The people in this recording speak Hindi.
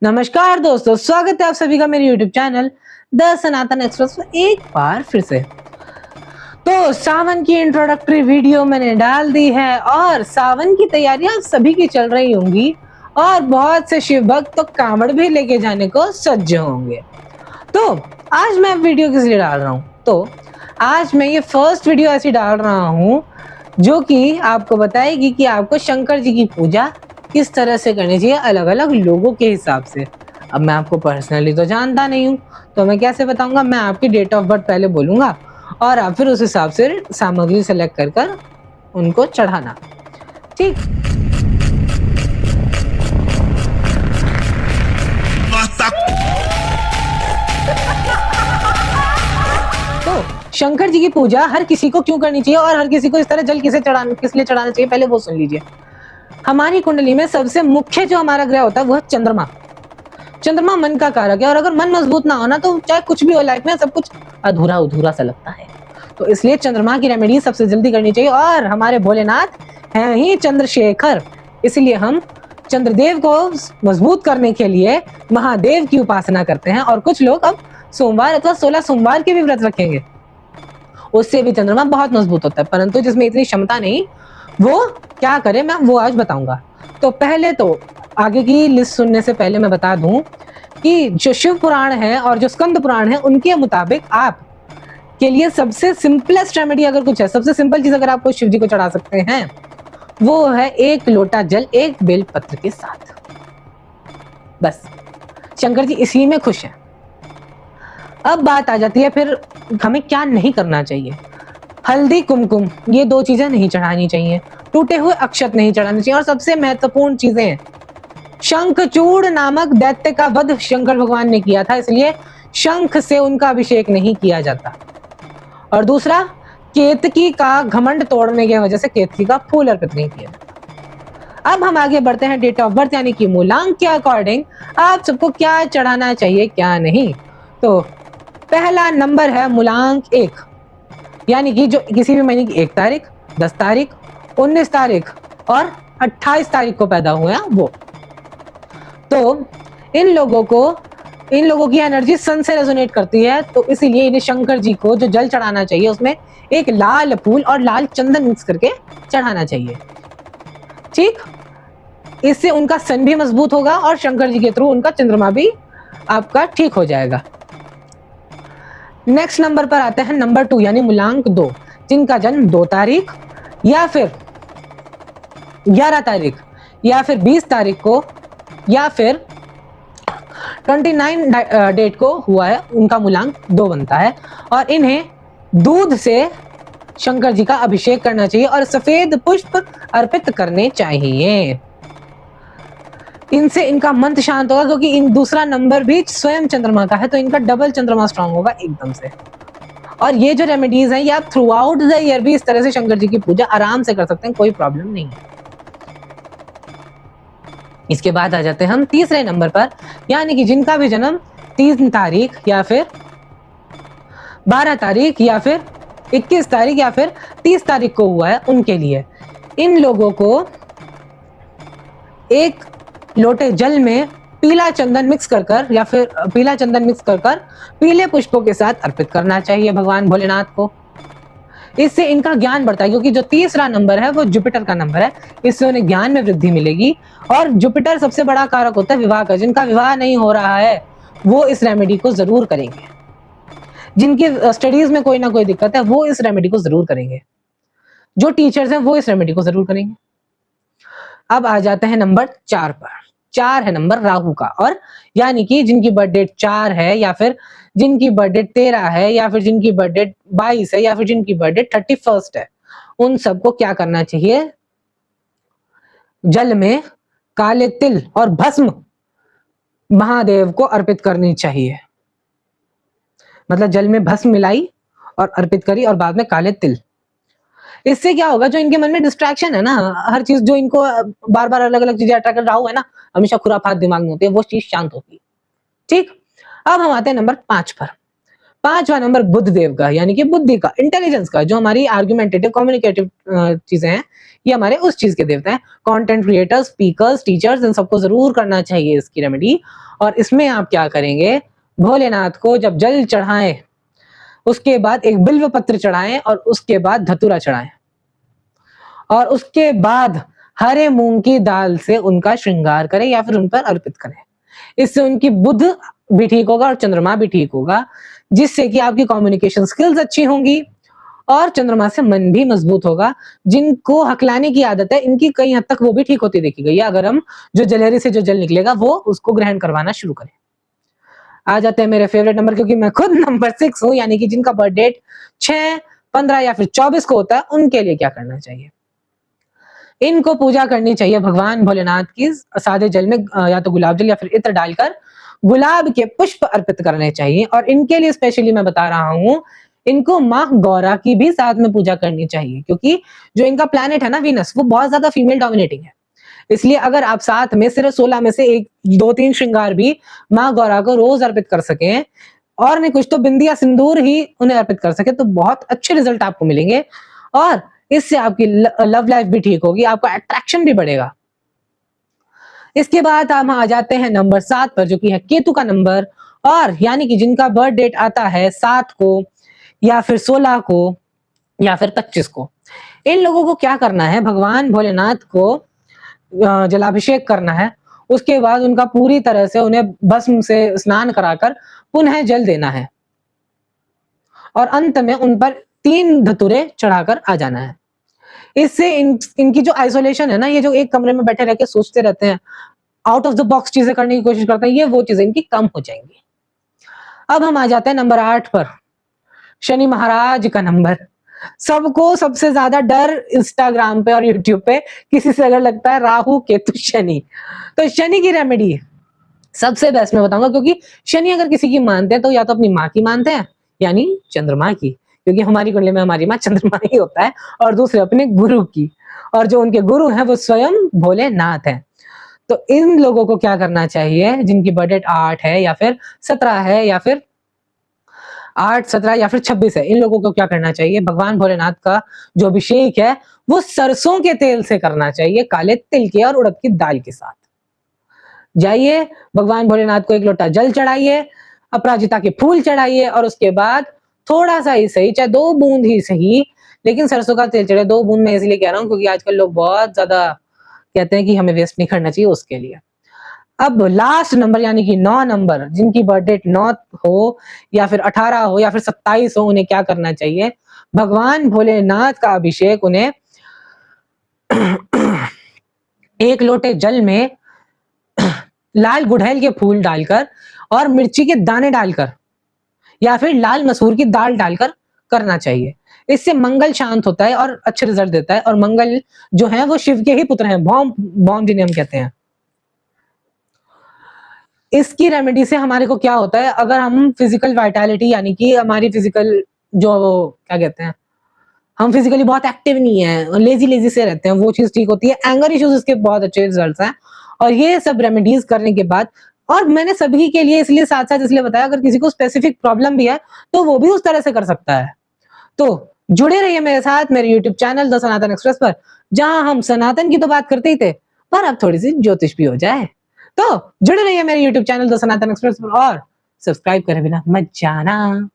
नमस्कार दोस्तों, स्वागत है आप सभी का मेरे YouTube channel the Sanatan express में एक बार फिर से। तो सावन की इंट्रोडक्टरी वीडियो मैंने डाल दी है और सावन की तैयारियां आप सभी की चल रही होंगी और बहुत से शिव भक्त तो कांवड़ भी लेके जाने को सज्ज होंगे। तो आज मैं वीडियो किस लिए डाल रहा हूँ? तो आज मैं ये फर्स्ट वीडियो ऐसी डाल रहा हूँ जो कि आपको बताएगी कि आपको शंकर जी की पूजा किस तरह से करनी चाहिए अलग अलग लोगों के हिसाब से। अब मैं आपको पर्सनली तो जानता नहीं हूँ, तो मैं कैसे बताऊंगा? मैं आपकी डेट ऑफ बर्थ पहले बोलूंगा और आप फिर उस हिसाब से सामग्री सेलेक्ट कर कर उनको चढ़ाना, ठीक? तो शंकर जी की पूजा हर किसी को क्यों करनी चाहिए और हर किसी को इस तरह जल किस लिए चढ़ाना चाहिए, पहले वो सुन लीजिए। हमारी कुंडली में सबसे मुख्य जो हमारा ग्रह होता है वो है चंद्रमा। चंद्रमा मन का कारक है और अगर मन मजबूत ना हो ना तो चाहे कुछ भी हो लाइफ में सब कुछ अधूरा अधूरा सा लगता है। तो इसलिए चंद्रमा की रेमेडी सबसे जल्दी करनी चाहिए और हमारे भोलेनाथ हैं ही चंद्रशेखर, इसलिए हम चंद्रदेव को मजबूत करने के लिए महादेव की उपासना करते हैं और कुछ लोग अब सोमवार अथवा 16 सोमवार के भी व्रत रखेंगे, उससे भी चंद्रमा बहुत मजबूत होता है। परंतु जिसमें इतनी क्षमता नहीं वो क्या करे मैं वो आज बताऊंगा। तो पहले तो आगे की लिस्ट सुनने से पहले मैं बता दूं कि जो शिव पुराण है और जो स्कंद पुराण है उनके मुताबिक आप के लिए सबसे सिंपलेस्ट रेमेडी अगर कुछ है, सबसे सिंपल चीज अगर आपको शिव जी को चढ़ा सकते हैं वो है 1 लोटा जल 1 बेलपत्र के साथ। बस शंकर जी इसी में खुश हैं। अब बात आ जाती है फिर हमें क्या नहीं करना चाहिए। हल्दी कुमकुम ये 2 चीजें नहीं चढ़ानी चाहिए, टूटे हुए अक्षत नहीं चढ़ाने चाहिए और सबसे महत्वपूर्ण चीजें हैं, शंखचूड़ नामक दैत्य का वध शंकर भगवान ने किया था, इसलिए शंख से उनका अभिषेक नहीं किया जाता। और दूसरा, केतकी का घमंड तोड़ने की वजह से केतकी का फूल अर्पित नहीं किया जाता। अब हम आगे बढ़ते हैं डेट ऑफ बर्थ यानी कि मूलांक के अकॉर्डिंग आप सबको क्या चढ़ाना चाहिए क्या नहीं। तो पहला नंबर है मूलांक 1, यानी कि जो किसी भी महीने की 1 तारीख, 10 तारीख, 19 तारीख और 28 तारीख को पैदा हुए हैं वो। तो इन लोगों की एनर्जी सन से रेजोनेट करती है, तो इसीलिए इन्हें शंकर जी को जो जल चढ़ाना चाहिए उसमें एक लाल फूल और लाल चंदन मिक्स करके चढ़ाना चाहिए, ठीक? इससे उनका सन भी मजबूत होगा और शंकर जी के थ्रू उनका चंद्रमा भी आपका ठीक हो जाएगा। नेक्स्ट नंबर पर आते हैं नंबर 2 यानी मूलांक 2, जिनका जन्म 2 तारीख या फिर 11 तारीख या फिर 20 तारीख को या फिर 29 डेट को हुआ है, उनका मूलांक 2 बनता है और इन्हें दूध से शंकर जी का अभिषेक करना चाहिए और सफेद पुष्प अर्पित करने चाहिए। इनसे इनका मन शांत होगा क्योंकि इन दूसरा नंबर भी स्वयं चंद्रमा का है, तो इनका डबल चंद्रमा स्ट्रांग होगा एकदम से। और ये जो रेमेडीज हैं ये आप थ्रू आउट द ईयर भी इस तरह से शंकर जी की पूजा आराम से कर सकते हैं, कोई प्रॉब्लम नहीं है। इसके बाद आ जाते हैं हम तीसरे नंबर पर, यानी कि जिनका भी जन्म 3 तारीख या फिर 12 तारीख या फिर 21 तारीख या फिर 30 तारीख को हुआ है, उनके लिए इन लोगों को 1 लोटे जल में पीला चंदन मिक्स कर या फिर पीला चंदन मिक्स कर पीले पुष्पों के साथ अर्पित करना चाहिए भगवान भोलेनाथ को। इससे इनका ज्ञान बढ़ता है क्योंकि जो तीसरा नंबर है वो जुपिटर का नंबर है, इससे उन्हें ज्ञान में वृद्धि मिलेगी और जुपिटर सबसे बड़ा कारक होता है विवाह का। जिनका विवाह नहीं हो रहा है वो इस रेमेडी को जरूर करेंगे, जिनकी स्टडीज में कोई ना कोई दिक्कत है वो इस रेमेडी को जरूर करेंगे, जो टीचर्स हैं वो इस रेमेडी को जरूर करेंगे। अब आ जाते हैं नंबर 4 पर। 4 है नंबर राहु का, और यानी कि जिनकी बर्थ डेट 4 है या फिर जिनकी बर्थ डेट 13 है या फिर जिनकी बर्थ डेट 22 है या फिर जिनकी बर्थ डेट 31 है, उन सबको क्या करना चाहिए? जल में काले तिल और भस्म महादेव को अर्पित करनी चाहिए। मतलब जल में भस्म मिलाई और अर्पित करी और बाद में काले तिल। इससे क्या होगा, जो इनके मन में डिस्ट्रैक्शन है ना, हर चीज जो इनको बार बार अलग अलग चीजें अट्रैक्ट कर रहा है ना, हमेशा खुराफात दिमाग में होती है, वो चीज शांत होती है, ठीक? अब हम आते हैं नंबर 5 पर। 5वां नंबर बुद्ध देव का, यानी कि बुद्धि का, इंटेलिजेंस का, जो हमारी आर्गुमेंटेटिव कम्युनिकेटिव चीजें हैं, ये हमारे उस चीज के देवता हैं। कंटेंट क्रिएटर्स, स्पीकर्स, टीचर्स, इन सबको जरूर करना चाहिए इसकी रेमेडी। और इसमें आप क्या करेंगे, भोलेनाथ को जब जल चढ़ाएं, उसके बाद एक बिल्व पत्र चढ़ाएं और उसके बाद धतूरा चढ़ाएं और उसके बाद हरे मूंग की दाल से उनका श्रृंगार करें या फिर उन पर अर्पित करें। इससे उनकी बुद्ध भी ठीक होगा और चंद्रमा भी ठीक होगा, जिससे कि आपकी कम्युनिकेशन स्किल्स अच्छी होंगी और चंद्रमा से मन भी मजबूत होगा। जिनको हकलाने की आदत है, इनकी कई हद तक वो भी ठीक होती देखी गई है, अगर हम जो जलेहरी से जो जल निकलेगा वो उसको ग्रहण करवाना शुरू करें। आ जाते हैं मेरे फेवरेट नंबर, क्योंकि मैं खुद नंबर 6 हूं, यानी कि जिनका बर्थ डेट 6, 15 या फिर 24 को होता है, उनके लिए क्या करना चाहिए। इनको पूजा करनी चाहिए भगवान भोलेनाथ की सादे जल में, या तो गुलाब जल या फिर इत्र डालकर गुलाब के पुष्प अर्पित करने चाहिए। और इनके लिए स्पेशली मैं बता रहा हूं, इनको माँ गौरा की भी साथ में पूजा करनी चाहिए, क्योंकि जो इनका प्लैनेट है ना वीनस, वो बहुत ज्यादा फीमेल डोमिनेटिंग है। इसलिए अगर आप साथ में सिर्फ 16 में से 1, 2, 3 श्रृंगार भी माँ गौरा को रोज अर्पित कर सकें, और नहीं कुछ तो बिंदी या सिंदूर ही उन्हें अर्पित कर सके, तो बहुत अच्छे रिजल्ट आपको मिलेंगे और इससे आपकी लव लाइफ भी ठीक होगी, आपका अट्रैक्शन भी बढ़ेगा। इसके बाद हम आ जाते हैं नंबर 7 पर, जो कि है केतु का नंबर, और यानी कि जिनका बर्थ डेट आता है 7 को या फिर 16 को या फिर 25 को। इन लोगों को क्या करना है, भगवान भोलेनाथ को जलाभिषेक करना है। उसके बाद उनका पूरी तरह से उन्हें भस्म से स्नान कराकर पुनः जल देना है और अंत में उन पर 3 धतूरे चढ़ाकर आ जाना है। इससे इनकी जो आइसोलेशन है ना, ये जो एक कमरे में बैठे रह के सोचते रहते हैं, आउट ऑफ द बॉक्स चीजें करने की कोशिश करते हैं, ये वो चीजें इनकी कम हो जाएंगी। अब हम आ जाते हैं नंबर 8 पर, शनि महाराज का नंबर। सबको सबसे ज्यादा डर इंस्टाग्राम पे और यूट्यूब पे किसी से अगर लगता है राहु केतु शनि, तो शनि की रेमेडी सबसे बेस्ट मैं बताऊंगा, क्योंकि शनि अगर किसी की मानते हैं तो या तो अपनी माँ की मानते हैं, यानी चंद्रमा की, क्योंकि हमारी कुंडली में हमारी माँ चंद्रमा ही होता है, और दूसरे अपने गुरु की, और जो उनके गुरु हैं वो स्वयं भोलेनाथ हैं। तो इन लोगों को क्या करना चाहिए, जिनकी बर्थ डेट 8 है या फिर 17 है या फिर 8, 17 या फिर 26 है, इन लोगों को क्या करना चाहिए, भगवान भोलेनाथ का जो अभिषेक है वो सरसों के तेल से करना चाहिए, काले तिल के और उड़द की दाल के साथ। जाइए भगवान भोलेनाथ को 1 लोटा जल चढ़ाइए, अपराजिता के फूल चढ़ाइए, और उसके बाद थोड़ा सा ही सही, चाहे 2 बूंद ही सही, लेकिन सरसों का तेल चढ़े। 2 बूंद मैं इसलिए कह रहा हूँ क्योंकि आजकल लोग बहुत ज्यादा कहते हैं कि हमें वेस्ट नहीं करना चाहिए, उसके लिए। अब लास्ट नंबर यानी कि 9 नंबर, जिनकी बर्थ डेट 9 हो या फिर 18 हो या फिर 27 हो, उन्हें क्या करना चाहिए, भगवान भोलेनाथ का अभिषेक उन्हें 1 लोटे जल में लाल गुड़हल के फूल डालकर और मिर्ची के दाने डालकर या फिर लाल मसूर की दाल डालकर करना चाहिए। इससे मंगल शांत होता है और अच्छे रिजल्ट देता है, और मंगल जो है वो शिव के ही पुत्र हैं, भौम जिन्हें हम कहते हैं। इसकी रेमेडी से हमारे को क्या होता है, अगर हम फिजिकल वाइटैलिटी यानी कि हमारी फिजिकल जो क्या कहते हैं, हम फिजिकली बहुत एक्टिव नहीं है, लेजी लेजी से रहते हैं, वो चीज ठीक होती है। एंगर इश्यूज इसके बहुत अच्छे रिजल्ट्स हैं, और ये सब रेमेडीज करने के बाद, और मैंने सभी के लिए इसलिए साथ साथ इसलिए बताया, अगर किसी को स्पेसिफिक प्रॉब्लम भी है तो वो भी उस तरह से कर सकता है। तो जुड़े रहिए मेरे साथ मेरे YouTube channel the Sanatan express पर, जहां हम सनातन की तो बात करते ही थे, पर अब थोड़ी सी ज्योतिष भी हो जाए। तो जुड़े रहिए मेरे YouTube channel the Sanatan express पर, और सब्सक्राइब करे बिना मत जाना।